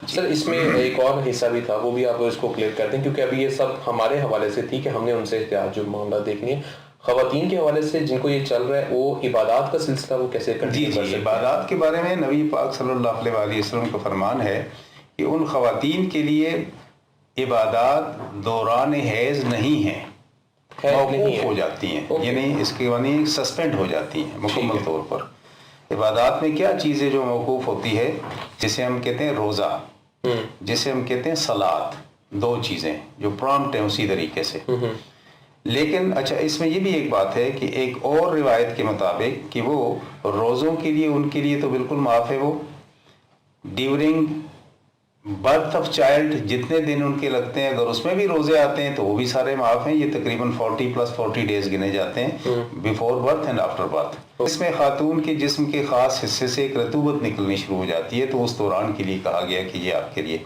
سر اس میں ایک اور حصہ بھی تھا، وہ بھی آپ اس کو کلیئر کر دیں، کیونکہ ابھی یہ سب ہمارے حوالے سے تھی کہ ہم نے ان سے احتیاط جو معاملہ دیکھنی ہے، خواتین کے حوالے سے جن کو یہ چل رہا ہے وہ عبادات کا سلسلہ وہ کیسے کرتی ہیں؟ جی عبادات کے بارے میں نبی پاک صلی اللہ علیہ وآلہ وسلم کا فرمان ہے کہ ان خواتین کے لیے عبادات دوران حیض نہیں ہیں، موقوف ہو جاتی ہیں، یعنی اس کے معنی سسپینڈ ہو جاتی ہیں مکمل طور پر۔ عبادات میں کیا چیز ہے جو موقوف ہوتی ہے؟ جسے ہم کہتے ہیں روزہ، جسے ہم کہتے ہیں صلات، دو چیزیں جو پرامپٹ ہیں اسی طریقے سے۔ لیکن اچھا اس میں یہ بھی ایک بات ہے کہ ایک اور روایت کے مطابق کہ وہ روزوں کے لیے ان کے لیے تو بالکل معاف ہے، وہ ڈیورنگ برتھ آف چائلڈ جتنے دن ان کے لگتے ہیں اگر اس میں بھی روزے آتے ہیں تو وہ بھی سارے معاف ہیں، یہ تقریباً 40+40 ڈیز گنے جاتے ہیں before birth and after birth. اس میں خاتون کے جسم کے خاص حصے سے ایک رطوبت نکلنی شروع ہو جاتی ہے، تو اس دوران کے لیے کہا گیا کہ یہ آپ کے لیے۔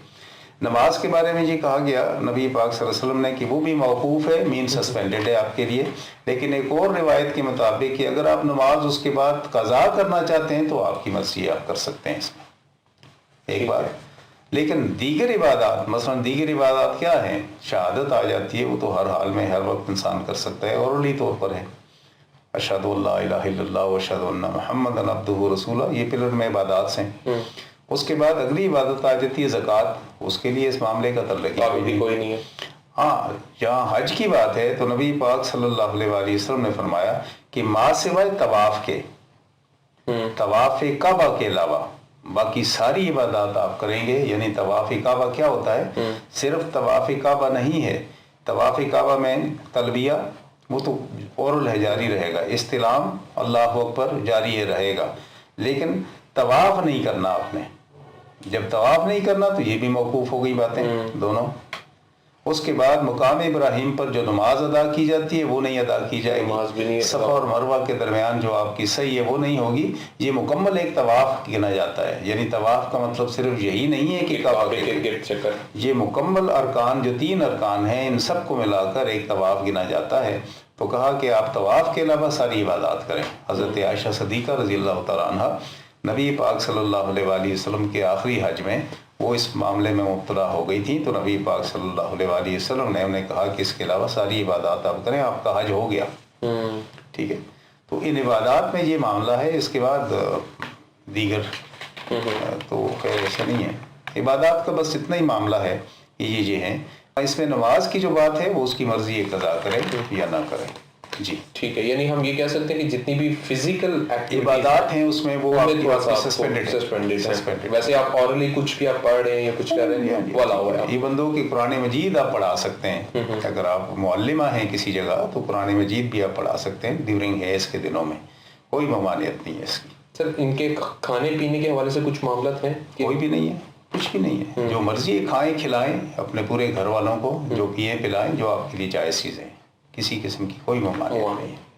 نماز کے بارے میں یہ کہا گیا نبی پاک صلی اللہ علیہ وسلم نے کہ وہ بھی موقوف ہے، مین سسپینڈڈ ہے آپ کے لیے، لیکن ایک اور روایت کے مطابق کہ اگر آپ نماز اس کے بعد قضا کرنا چاہتے ہیں تو آپ کی مرضی آپ کر سکتے ہیں اس میں، ایک بات۔ لیکن دیگر عبادات، مثلا دیگر عبادات کیا ہیں؟ شہادت آ جاتی ہے، وہ تو ہر حال میں ہر وقت انسان کر سکتا ہے، اورلی طور پر ہے اشہد ان لا الہ الا اللہ واشہد ان محمدا عبدہ ورسولہ، یہ پلر میں عبادات سے ہیں۔ اس کے بعد اگلی عبادت آ جاتی ہے زکوٰۃ، اس کے لیے اس معاملے کا تعلق کوئی نہیں ہے۔ ہاں جہاں حج کی بات ہے تو نبی پاک صلی اللہ علیہ وآلہ وسلم نے فرمایا کہ ما سوائے طواف کے، طواف کعبہ کے علاوہ باقی ساری عبادات آپ کریں گے۔ یعنی طواف کعبہ کیا ہوتا ہے؟ صرف طواف کعبہ نہیں ہے، طواف کعبہ میں تلبیہ وہ تو اورل ہے، جاری رہے گا، استلام اللہ اکبر جاری رہے گا، لیکن طواف نہیں کرنا آپ نے۔ جب طواف نہیں کرنا تو یہ بھی موقوف ہو گئی باتیں دونوں۔ اس کے بعد مقام ابراہیم پر جو نماز ادا کی جاتی ہے وہ نہیں ادا کی جائے گی، صفا اور مروہ کے درمیان جو آپ کی سعی ہے وہ نہیں ہوگی، یہ مکمل ایک طواف گنا جاتا ہے۔ یعنی طواف کا مطلب صرف یہی نہیں ہے کہ کعبہ کے گرد چکر، یہ مکمل ارکان جو 3 ارکان ہیں ان سب کو ملا کر ایک طواف گنا جاتا ہے۔ تو کہا کہ آپ طواف کے علاوہ ساری عبادات کریں۔ حضرت عائشہ صدیقہ رضی اللہ تعالیٰ عنہ نبی پاک صلی اللہ علیہ وآلہ وسلم کے آخری حج میں وہ اس معاملے میں مبتلا ہو گئی تھی، تو نبی پاک صلی اللہ علیہ وآلہ وسلم نے انہیں کہا کہ اس کے علاوہ ساری عبادات آپ کریں، آپ کا حج ہو گیا۔ ٹھیک ہے، تو ان عبادات میں یہ معاملہ ہے۔ اس کے بعد دیگر تو خیر ایسا نہیں ہے، عبادات کا بس اتنا ہی معاملہ ہے کہ یہ ہیں۔ اس میں نماز کی جو بات ہے وہ اس کی مرضی ہے، قضا کرے یا نہ کرے۔ جی ٹھیک ہے، یعنی ہم یہ کہہ سکتے ہیں کہ جتنی بھی فزیکل عبادات ہیں اس میں وہ تھوڑا سا سسپینڈڈ، ویسے آپ اورلی کچھ بھی آپ پڑھ رہے ہیں یا کچھ کر رہے ہیں وہ الاؤ ہے۔ یہ بندوں کی قرآن مجید آپ پڑھا سکتے ہیں، اگر آپ معلمہ ہیں کسی جگہ تو قرآن مجید بھی آپ پڑھا سکتے ہیں ڈیورنگ حیض کے دنوں میں، کوئی ممانعت نہیں ہے اس کی۔ سر ان کے کھانے پینے کے حوالے سے کچھ معاملات ہیں؟ کوئی بھی نہیں ہے، کچھ بھی نہیں ہے، جو مرضی کھائیں کھلائیں اپنے پورے گھر والوں کو، جو پیئیں پلائیں، جو آپ کے لیے جائز چیزیں، کسی قسم کی کوئی ممانعت نہیں ہے۔